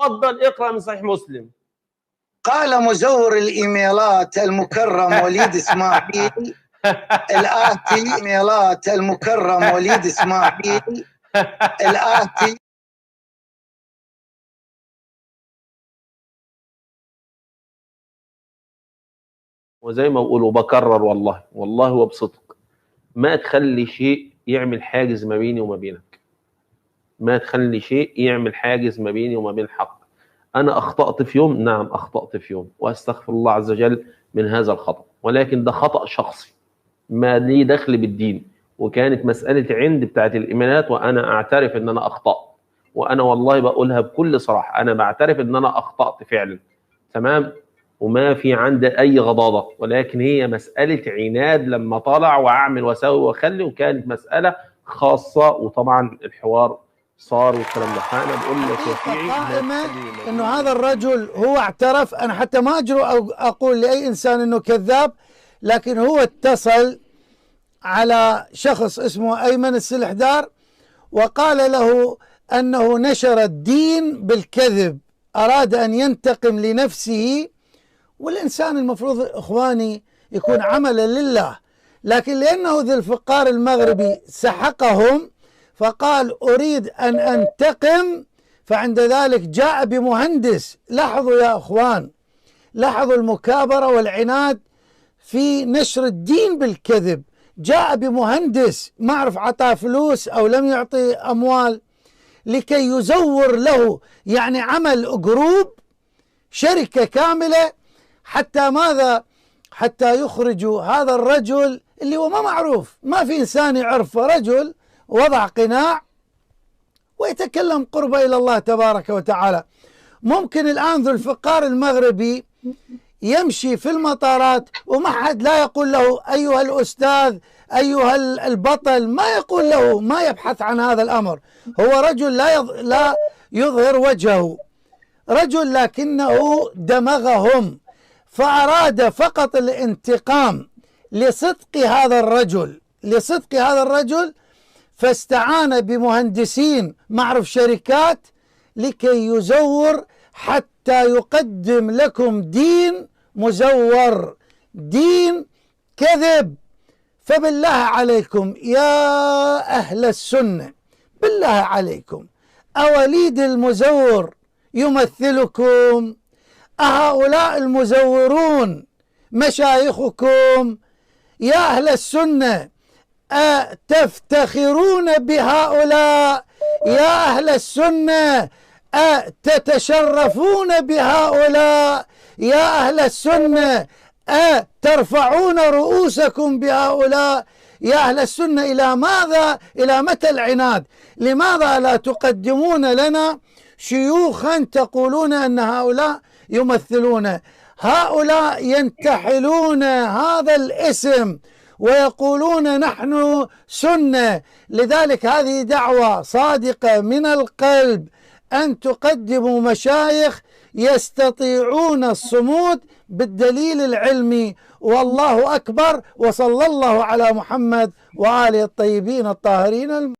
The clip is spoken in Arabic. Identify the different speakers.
Speaker 1: تفضل اقرأ من صحيح مسلم.
Speaker 2: قال مزور الإيميلات المكرم وليد إسماعيل الآتي: إيميلات المكرم وليد إسماعيل الآتي.
Speaker 1: وزي ما بقول وبكرر والله وبصدق، ما تخلي شيء يعمل حاجز ما بيني وما بينك، ما تخلي شيء يعمل حاجز ما بيني وما بين حق. أنا أخطأت في يوم، نعم أخطأت في يوم، وأستغفر الله عز وجل من هذا الخطأ، ولكن ده خطأ شخصي ما ليه دخل بالدين، وكانت مسألة عند بتاعت الإيمانات، وأنا أعترف إن أنا أخطأت، وأنا والله بقولها بكل صراحة، أنا بعترف إن أنا أخطأت فعلا، تمام، وما في عندي أي غضاضة، ولكن هي مسألة عناد لما طلع وأعمل وأسوي وأخلي، وكانت مسألة خاصة، وطبعا الحوار صار والكلام ده. فأنا بقول لك يا شيعي
Speaker 3: قائما إنه هذا الرجل هو اعترف، أنا حتى ما أجرؤ أو أقول لأي إنسان إنه كذاب، لكن هو اتصل على شخص اسمه أيمن السلحدار وقال له أنه نشر الدين بالكذب، أراد أن ينتقم لنفسه. والإنسان المفروض إخواني يكون عملا لله، لكن لأنه ذي الفقار المغربي سحقهم فقال أريد أن أنتقم، فعند ذلك جاء بمهندس. لاحظوا يا أخوان، لاحظوا المكابرة والعناد في نشر الدين بالكذب. جاء بمهندس، ما أعرف عطاه فلوس أو لم يعطي أموال لكي يزور له، يعني عمل جروب شركة كاملة حتى ماذا؟ حتى يخرجوا هذا الرجل اللي هو ما معروف، ما في إنسان يعرفه، رجل وضع قناع ويتكلم قربة إلى الله تبارك وتعالى. ممكن الآن ذو الفقار المغربي يمشي في المطارات وما حد لا يقول له أيها الأستاذ أيها البطل، ما يقول له، ما يبحث عن هذا الأمر. هو رجل لا يظهر وجهه، رجل لكنه دمغهم، فأراد فقط الانتقام لصدق هذا الرجل، فاستعان بمهندسين معرف شركات لكي يزور، حتى يقدم لكم دين مزور، دين كذب. فبالله عليكم يا أهل السنة، بالله عليكم، أوليد المزور يمثلكم؟ أهؤلاء المزورون مشايخكم؟ يا أهل السنة أتفتخرون بهؤلاء؟ يا أهل السنة أتتشرفون بهؤلاء؟ يا أهل السنة أترفعون رؤوسكم بهؤلاء؟ يا أهل السنة إلى ماذا؟ إلى متى العناد؟ لماذا لا تقدمون لنا شيوخا تقولون أن هؤلاء يمثلون؟ هؤلاء ينتحلون هذا الاسم ويقولون نحن سنة. لذلك هذه دعوة صادقة من القلب أن تقدموا مشايخ يستطيعون الصمود بالدليل العلمي. والله أكبر، وصلى الله على محمد وآله الطيبين الطاهرين